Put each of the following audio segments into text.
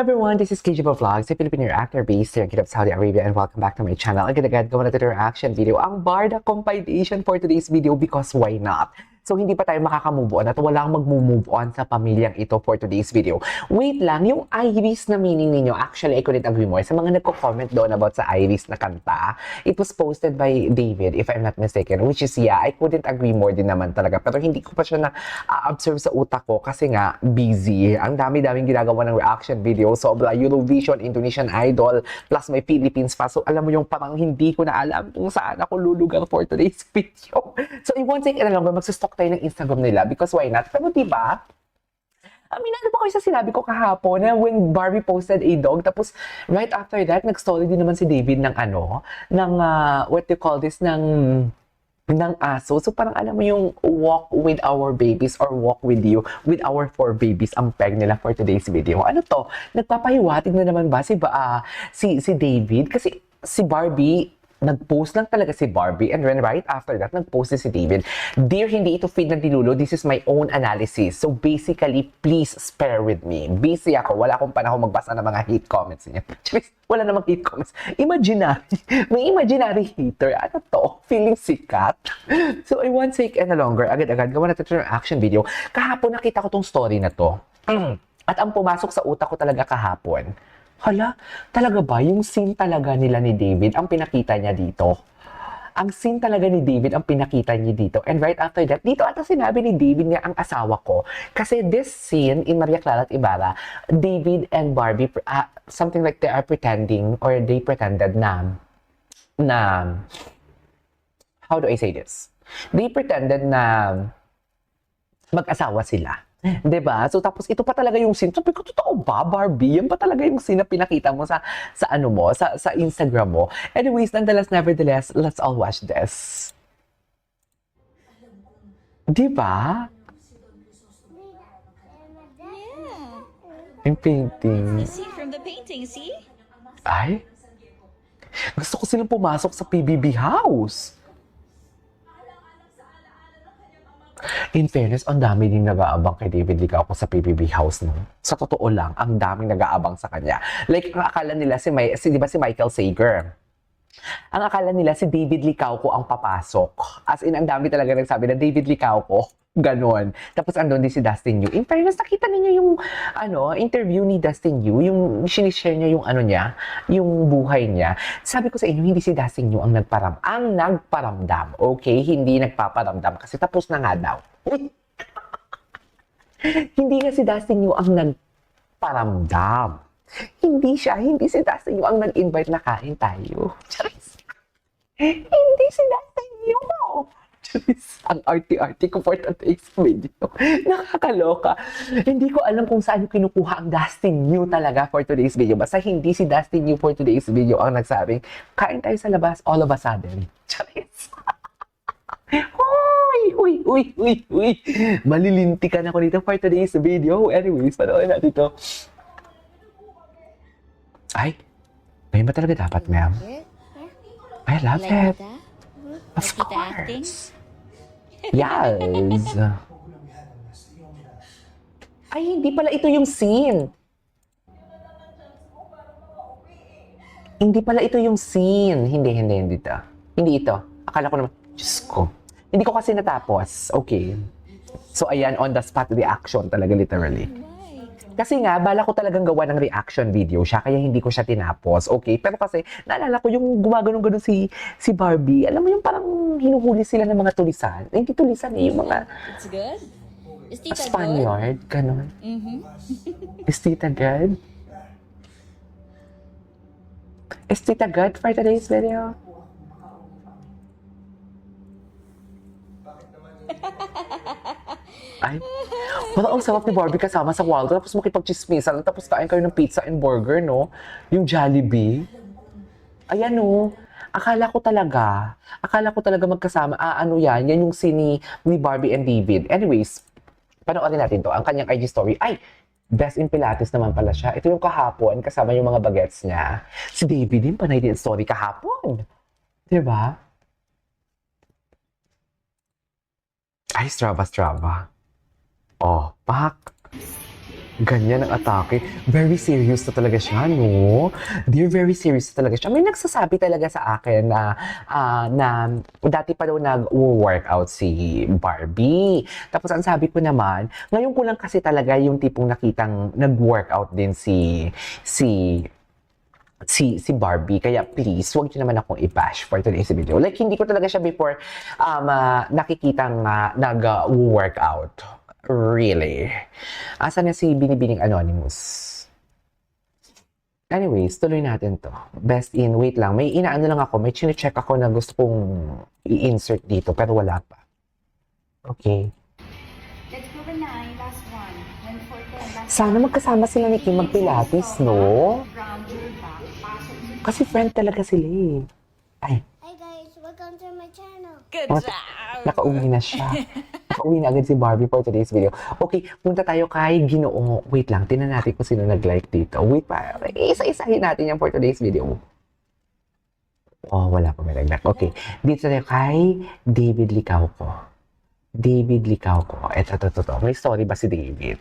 Everyone, this is KJ Vlogs, a Filipino actor based here in Kingdom of Saudi Arabia, and welcome back to my channel. Agad-agad gawa natin yung reaction video, ang Barda compilation for today's video because why not? So, hindi pa tayo makaka-move on at walang mag-move on sa pamilyang ito for today's video. Wait lang, yung Iris na meaning ninyo, actually, I couldn't agree more. Sa mga nagko-comment doon about sa Iris na kanta, it was posted by David, if I'm not mistaken, which is, yeah, I couldn't agree more din naman talaga. Pero hindi ko pa siya na-observe sa utak ko kasi nga, busy. Ang dami-daming ginagawa ng reaction video. Sobra, Eurovision, Indonesian Idol, plus may Philippines pa. So, alam mo yung parang hindi ko na alam kung saan ako lulugar for today's video. So, I won't take it long, magsustok tayo ng Instagram nila because why not? Pero diba, aminado ba kayo sa sinabi ko kahapon na when Barbie posted a dog, tapos right after that, nag-story din naman si David ng what do you call this, ng aso. So parang alam mo yung walk with our babies or walk with you, with our 4 babies ang peg nila for today's video. Ano to? Nagpapahiwatig na naman ba si David? Kasi si Barbie, nag-post lang talaga si Barbie and then right after that, nag-post si David. Dear, hindi ito feed ng Dilulo. This is my own analysis. So basically, please spare with me. Busy ako. Wala akong panahon magbasa ng mga hate comments niya. Wala namang hate comments. Imaginary. May imaginary hater. Ano to? Feeling sikat. So I won't take any longer. Agad-agad, gawa natin ito ng action video. Kahapon nakita ko tong story na to. At ang pumasok sa utak ko talaga kahapon, hala, talaga ba? Yung scene talaga nila ni David ang pinakita niya dito. Ang scene talaga ni David ang pinakita niya dito. And right after that, dito ata sinabi ni David niya ang asawa ko. Kasi this scene in Maria Clara at Ibarra, David and Barbie, something like they are pretending or they pretended na, how do I say this? They pretended na mag-asawa sila. 'Di ba? So tapos ito pa talaga yung scene. Sabi ko, totoo ba, Barbie? Yan pa talaga yung scene na pinakita mo sa ano mo, sa Instagram mo. Anyways, nevertheless, let's all watch this. 'Di ba? Yung painting. The scene from the painting, see? Ay? Gusto ko silang pumasok sa PBB house. In fairness, ang dami din nag-aabang kay David Licauco sa PBB house, no? Sa totoo lang, ang daming nag-aabang sa kanya. Like, ang akala nila di ba si Michael Sager? Ang akala nila si David Licauco ang papasok. As in, ang dami talaga nagsabi na David Licauco. Ganon. Tapos andun din si Dustin Yu. In fairness, nakita ninyo yung interview ni Dustin Yu, yung sinishare niya yung buhay niya. Sabi ko sa inyo, hindi si Dustin Yu ang nagparamdam. Okay? Hindi nagpaparamdam kasi tapos na nga daw. Uy! Hindi nga si Dustin Yu ang nagparamdam. Hindi si Dustin Yu ang nag-invite na kain tayo. Charis. Hindi si Dustin Yu. Ang arty-arty ko for today's video. Nakakaloka. Hindi ko alam kung saan yung kinukuha ang Dustin Yu talaga for today's video. Basta hindi si Dustin Yu for today's video ang nagsabing, kain tayo sa labas all of a sudden. Charis. Uy. Malilintikan ako dito for today's video. Anyways, panoorin natin ito. Ay, may ba talaga dapat, ma'am? I love it. Of course. Yes. Ay, hindi pala ito yung scene. Hindi pala ito yung scene. Hindi ito. Hindi ito. Akala ko naman, Diyos ko. Hindi ko kasi natapos. Okay. So, ayan, on the spot reaction talaga literally. Kasi nga, bala ko talagang gawa ng reaction video siya, kaya hindi ko siya tinapos. Okay? Pero kasi, naalala ko yung gumagano-gano si Barbie. Alam mo yung parang hinuhuli sila ng mga tulisan. Eh, hindi tulisan eh, yung mga It's good? Is Tita Spaniard, ganon. Is Tita good? Is Tita good for today's video? Ay, parang ang sarap ni Barbie kasama sa Waldo, tapos makipag-chismisan, tapos kain kayo ng pizza and burger, no? Yung Jollibee. Ayan, no? Akala ko talaga magkasama. Yan yung scene ni Barbie and David. Anyways, panoorin natin to. Ang kanyang IG story. Ay, best in Pilates naman pala siya. Ito yung kahapon, kasama yung mga bagets niya. Si David din, panay din story kahapon. Diba? Ay, Strava. Oh, pak. Ganyan ang atake. Very serious na talaga siya, no? Dear, very serious na talaga siya. May nagsasabi talaga sa akin na dati pa daw nag-workout si Barbie. Tapos ang sabi ko naman, ngayon ko lang kasi talaga yung tipong nakitang nag-workout din si Barbie. Kaya please, huwag niyo naman akong i-bash for today's video. Like, hindi ko talaga siya before nakikitang nag-workout. Really? Asan na si Binibining Anonymous? Anyways, tuloy natin to. Best in, wait lang. May inaano lang ako. May chine-check ako na gusto kong i-insert dito pero wala pa. Okay. Let's go with 9, last one. Then 4, 10, last Sana magkasama sila ni Kim mag-pilates, no? round your back. Pasok mo. Kasi friend talaga sila eh. Ay, Hi guys, welcome to my channel. Good What? job. nakauwi na siya. Nakauwi na agad si Barbie for today's video. Okay, punta tayo kay Ginoo. Wait lang, tinan natin kung sino nag-like dito. Wait pa, isa-isahin natin yan for today's video. Oh, wala pa may nag-like. Okay, dito tayo kay David Licauco. David Licauco. Ito. May story ba si David?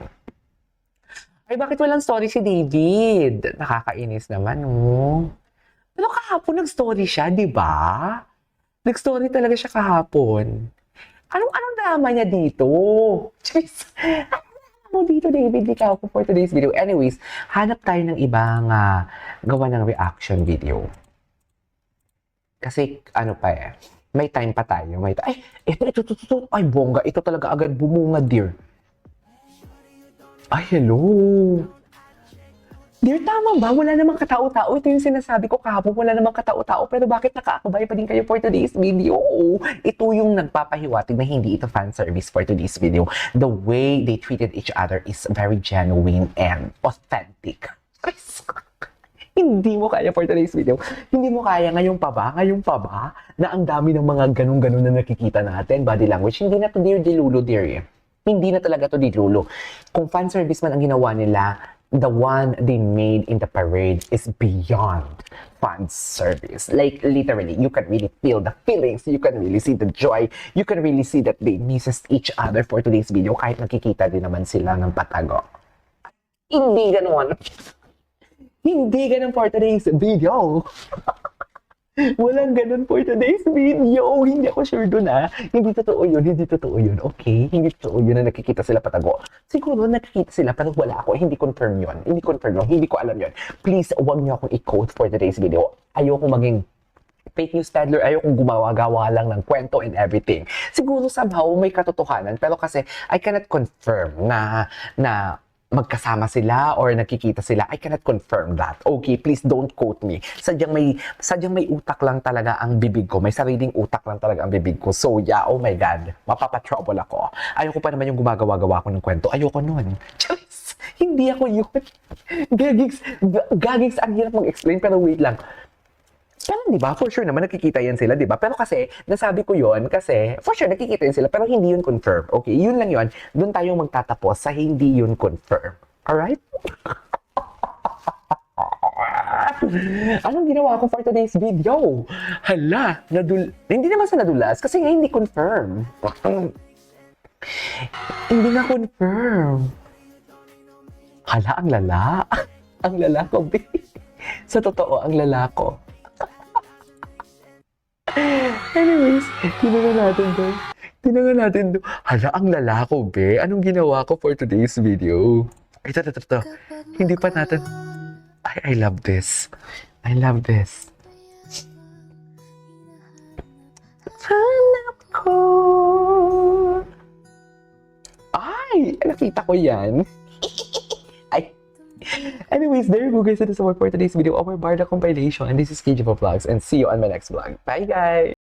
Ay, bakit walang story si David? Nakakainis naman, oh. Pero kahapon nag-story siya, di ba? Nag-story talaga siya kahapon. Anong drama niya dito? Jeez. Ano mo dito, David? Ikaw ko for today's video. Anyways, hanap tayo ng ibang gawa ng reaction video. Kasi, ano pa eh, may time pa tayo. Ay, ito. Ay, bongga. Ito talaga agad bumunga, dear. Ay, hello. Dear, tama ba? Wala namang katao-tao. Ito yung sinasabi ko kahapon. Wala namang katao-tao. Pero bakit nakaakabay pa din kayo for today's video? Ito yung nagpapahiwatig na hindi ito fan service for today's video. The way they treated each other is very genuine and authentic. Hindi mo kaya for today's video. Hindi mo kaya ngayon pa ba, na ang dami ng mga ganun-ganun na nakikita natin, body language. Hindi na to dear dilulo, dear. Hindi na talaga to dilulo. Kung fan service man ang ginawa nila, the one they made in the parade is beyond fan service. Like, literally, you can really feel the feelings. You can really see the joy. You can really see that they misses each other for today's video kahit nakikita din naman sila ng patago. Hindi ganun. Hindi ganun for today's video. Walang ganun for today's video. Hindi ako sure dun Hindi totoo yun. Okay? Hindi totoo yun na nakikita sila patago. Siguro nakikita sila pero wala ako. Hindi confirm yun. Hindi ko alam yun. Please, huwag niyo akong i-quote for today's video. Ayoko maging fake news peddler. Ayoko gumawa-gawa lang ng kwento and everything. Siguro somehow may katotohanan. Pero kasi I cannot confirm na magkasama sila or nakikita sila. I cannot confirm that. Okay, please don't quote me. Sadyang may utak lang talaga ang bibig ko. May sariling utak lang talaga ang bibig ko. So yeah, oh my God, mapapatrouble ako. Ayoko pa naman yung gumagawa-gawa ko ng kwento. Ayoko nun. Charis, hindi ako yun. Gagigs, ang hirap mag-explain pero wait lang. Pero di ba, for sure naman nakikita yan sila, di ba? Pero kasi, nasabi ko yon kasi, for sure nakikita yan sila, pero hindi yun confirm. Okay, yun lang yun. Doon tayo magtatapos sa hindi yun confirm. Alright? Anong ginawa ko for today's video? Hala, hindi naman sa nadulas, kasi nga hindi confirm. Hindi nga confirm. Hala, ang lala. Ang lala ko, babe. Sa totoo, ang lala ko. Anyways, tinangan natin to. Hala, ang lala ko, be. Anong ginawa ko for today's video? Ito. Hindi pa natin. I love this. Hanap ko. Ay, nakita ko yan. Ay. Anyways, there you go guys. That is all for today's video. Our Barda compilation. And this is KJ Vlogs. And see you on my next vlog. Bye guys!